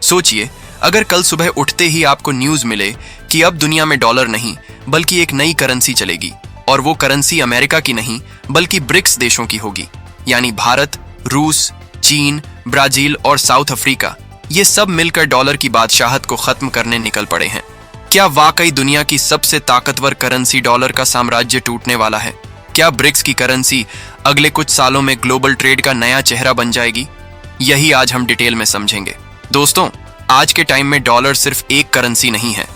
सोचिए, अगर कल सुबह उठते ही आपको न्यूज मिले कि अब दुनिया में डॉलर नहीं बल्कि एक नई करेंसी चलेगी, और वो करेंसी अमेरिका की नहीं बल्कि ब्रिक्स देशों की होगी, यानी भारत, रूस, चीन, ब्राजील और साउथ अफ्रीका, ये सब मिलकर डॉलर की बादशाहत को खत्म करने निकल पड़े हैं। क्या वाकई दुनिया की सबसे ताकतवर करेंसी डॉलर का साम्राज्य टूटने वाला है? क्या ब्रिक्स की करेंसी अगले कुछ सालों में ग्लोबल ट्रेड का नया चेहरा बन जाएगी? यही आज हम डिटेल में समझेंगे। दोस्तों, आज के टाइम में डॉलर सिर्फ एक करेंसी नहीं है।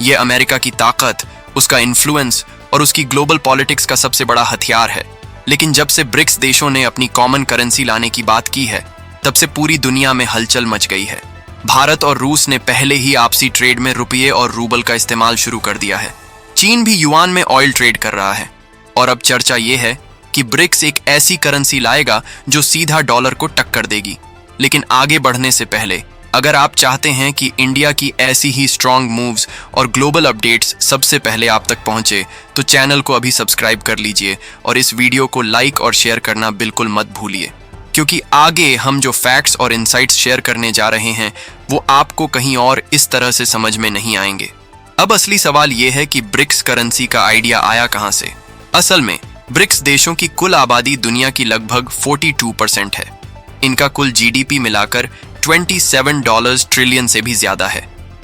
ये अमेरिका की ताकत, उसका इन्फ्लुएंस और उसकी ग्लोबल पॉलिटिक्स का सबसे बड़ा हथियार है। लेकिन जब से ब्रिक्स देशों ने अपनी कॉमन करेंसी लाने की बात की है, तब से पूरी दुनिया में हलचल मच गई है। भारत और रूस ने पहले ही आपसी ट्रेड में रुपये और रूबल का इस्तेमाल शुरू कर दिया है। चीन भी युआन में ऑयल ट्रेड कर रहा है। और अब चर्चा ये है कि ब्रिक्स एक ऐसी करेंसी लाएगा जो सीधा डॉलर को टक्कर देगी। लेकिन आगे बढ़ने से पहले, अगर आप चाहते हैं कि इंडिया की ऐसी ही स्ट्रॉन्ग मूव्स और ग्लोबल अपडेट्स सबसे पहले आप तक पहुंचे, तो चैनल को अभी सब्सक्राइब कर लीजिए और इस वीडियो को लाइक और शेयर करना बिल्कुल मत भूलिए, क्योंकि आगे हम जो फैक्ट्स और इनसाइट्स शेयर करने जा रहे हैं वो आपको कहीं और इस तरह से समझ में नहीं आएंगे। अब असली सवाल ये है कि ब्रिक्स करेंसी का आइडिया आया कहां से? असल में ब्रिक्स देशों की कुल आबादी दुनिया की लगभग 42% है। इनका कुल जीडीपी मिलाकर $27 ट्रिलियन से भी ज्यादा है।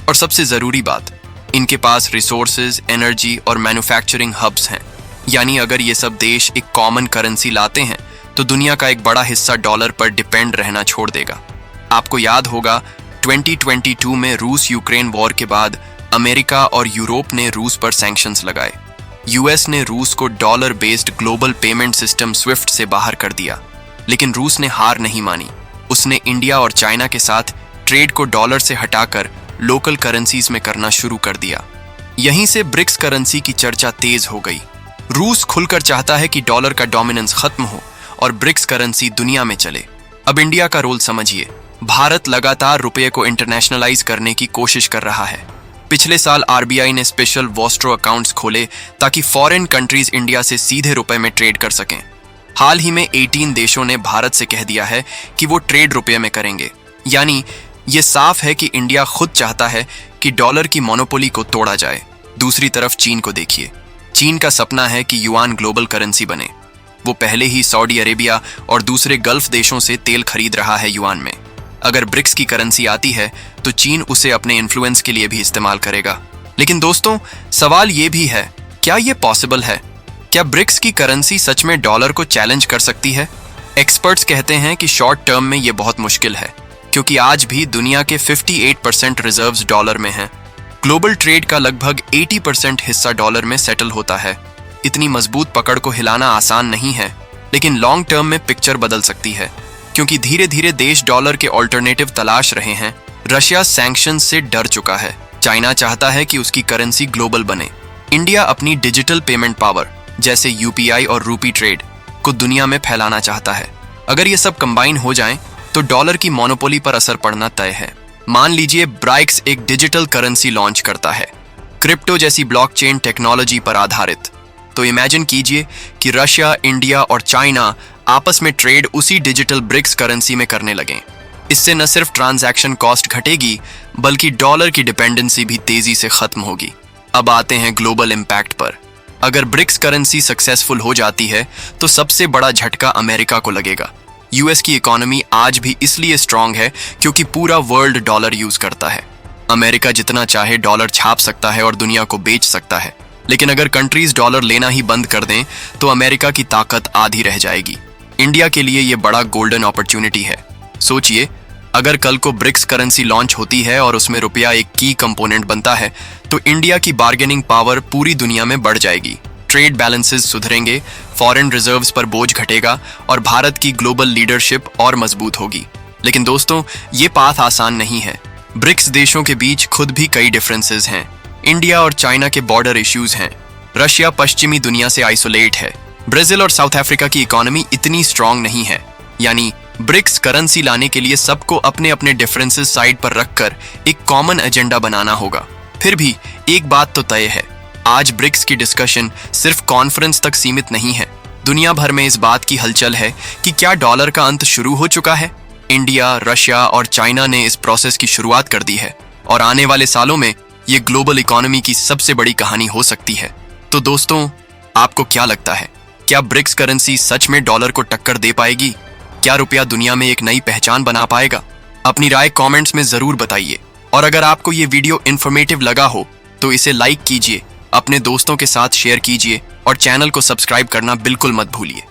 और सबसे जरूरी बात, इनके पास रिसोर्सेज, एनर्जी और मैन्युफैक्चरिंग हब्स हैं। यानी अगर ये सब देश एक कॉमन करेंसी लाते हैं तो दुनिया का एक बड़ा हिस्सा डॉलर पर डिपेंड रहना छोड़ देगा। आपको याद होगा 2022 में रूस यूक्रेन वॉर के बाद अमेरिका और यूरोप ने रूस पर सैंक्शंस लगाए। यूएस ने रूस को dollar based global payment system Swift से बाहर कर दिया। लेकिन रूस ने हार नहीं मानी। उसने इंडिया और चाइना के साथ ट्रेड को डॉलर से हटाकर लोकल करेंसीज में करना शुरू कर दिया। यहीं से ब्रिक्स करेंसी की चर्चा तेज हो गई। रूस खुलकर चाहता है कि डॉलर का डोमिनेंस खत्म हो और ब्रिक्स करेंसी दुनिया में चले। अब इंडिया का रोल समझिए। भारत लगातार रुपये को इंटरनेशनलाइज करने की कोशिश कर रहा है। पिछले साल आरबीआई ने स्पेशल वॉस्ट्रो अकाउंट्स खोले ताकि फॉरेन कंट्रीज इंडिया से सीधे रुपए में ट्रेड कर सकें। हाल ही में 18 देशों ने भारत से कह दिया है कि वो ट्रेड रुपये में करेंगे। यानी ये साफ है कि इंडिया खुद चाहता है कि डॉलर की मोनोपोली को तोड़ा जाए। दूसरी तरफ चीन को देखिए। चीन का सपना है कि युआन ग्लोबल करेंसी बने। वो पहले ही सऊदी अरेबिया और दूसरे गल्फ देशों से तेल खरीद रहा है युआन में। अगर ब्रिक्स की करेंसी आती है तो चीन उसे अपने इन्फ्लुएंस के लिए भी इस्तेमाल करेगा। लेकिन दोस्तों, सवाल ये भी है, क्या ये पॉसिबल है? क्या ब्रिक्स की करेंसी सच में डॉलर को चैलेंज कर सकती है? एक्सपर्ट्स कहते हैं कि शॉर्ट टर्म में ये बहुत मुश्किल है, क्योंकि आज भी दुनिया के 58% रिजर्व्स डॉलर में हैं। ग्लोबल ट्रेड का लगभग 80% हिस्सा डॉलर में सेटल होता है। इतनी मजबूत पकड़ को हिलाना आसान नहीं है, लेकिन लॉन्ग टर्म में पिक्चर बदल सकती है, क्योंकि धीरे धीरे देश डॉलर के ऑल्टरनेटिव तलाश रहे हैं। रशिया सैंक्शन से डर चुका है। चाइना चाहता है कि उसकी करेंसी ग्लोबल बने। इंडिया अपनी डिजिटल पेमेंट पावर जैसे यूपीआई और रूपी ट्रेड को दुनिया में फैलाना चाहता है। अगर ये सब कंबाइन हो जाएं, तो डॉलर की मोनोपोली पर असर पड़ना तय है। मान लीजिए ब्रिक्स एक डिजिटल करेंसी लॉन्च करता है, क्रिप्टो जैसी ब्लॉकचेन टेक्नोलॉजी पर आधारित। तो इमेजिन कीजिए कि रशिया, इंडिया और चाइना आपस में ट्रेड उसी डिजिटल ब्रिक्स करेंसी में करने लगें। इससे न सिर्फ ट्रांजैक्शन कॉस्ट घटेगी, बल्कि डॉलर की डिपेंडेंसी भी तेजी से खत्म होगी। अब आते हैं ग्लोबल इम्पैक्ट पर। अगर ब्रिक्स करेंसी सक्सेसफुल हो जाती है तो सबसे बड़ा झटका अमेरिका को लगेगा। यूएस की इकोनॉमी आज भी इसलिए स्ट्रांग है क्योंकि पूरा वर्ल्ड डॉलर यूज करता है। अमेरिका जितना चाहे डॉलर छाप सकता है और दुनिया को बेच सकता है। लेकिन अगर कंट्रीज डॉलर लेना ही बंद कर दें तो अमेरिका की ताकत आधी रह जाएगी। इंडिया के लिए यह बड़ा गोल्डन अपॉर्चुनिटी है। सोचिए, अगर कल को ब्रिक्स करेंसी लॉन्च होती है और उसमें रुपया एक की कंपोनेंट बनता है, तो इंडिया की बार्गेनिंग पावर पूरी दुनिया में बढ़ जाएगी। ट्रेड बैलेंसेस सुधरेंगे, फॉरेन रिजर्व्स पर बोझ घटेगा और भारत की ग्लोबल लीडरशिप और मजबूत होगी। लेकिन दोस्तों, ये पाथ आसान नहीं है। ब्रिक्स देशों के बीच खुद भी कई डिफरेंसेस हैं। इंडिया और चाइना के बॉर्डर इश्यूज हैं। रशिया पश्चिमी दुनिया से आइसोलेट है। ब्राजील और साउथ अफ्रीका की इकोनॉमी इतनी स्ट्रांग नहीं है। यानी ब्रिक्स करेंसी लाने के लिए सबको अपने अपने डिफरेंसेस साइड पर रखकर एक कॉमन एजेंडा बनाना होगा। फिर भी एक बात तो तय है, आज ब्रिक्स की डिस्कशन सिर्फ कॉन्फ्रेंस तक सीमित नहीं है। दुनिया भर में इस बात की हलचल है कि क्या डॉलर का अंत शुरू हो चुका है इंडिया, रशिया और चाइना ने इस प्रोसेस की शुरुआत कर दी है और आने वाले सालों में ये ग्लोबल इकोनॉमी की सबसे बड़ी कहानी हो सकती है। तो दोस्तों, आपको क्या लगता है, क्या ब्रिक्स करेंसी सच में डॉलर को टक्कर दे पाएगी? क्या रुपया दुनिया में एक नई पहचान बना पाएगा? अपनी राय कमेंट्स में जरूर बताइए। और अगर आपको ये वीडियो इन्फॉर्मेटिव लगा हो तो इसे लाइक कीजिए, अपने दोस्तों के साथ शेयर कीजिए और चैनल को सब्सक्राइब करना बिल्कुल मत भूलिए।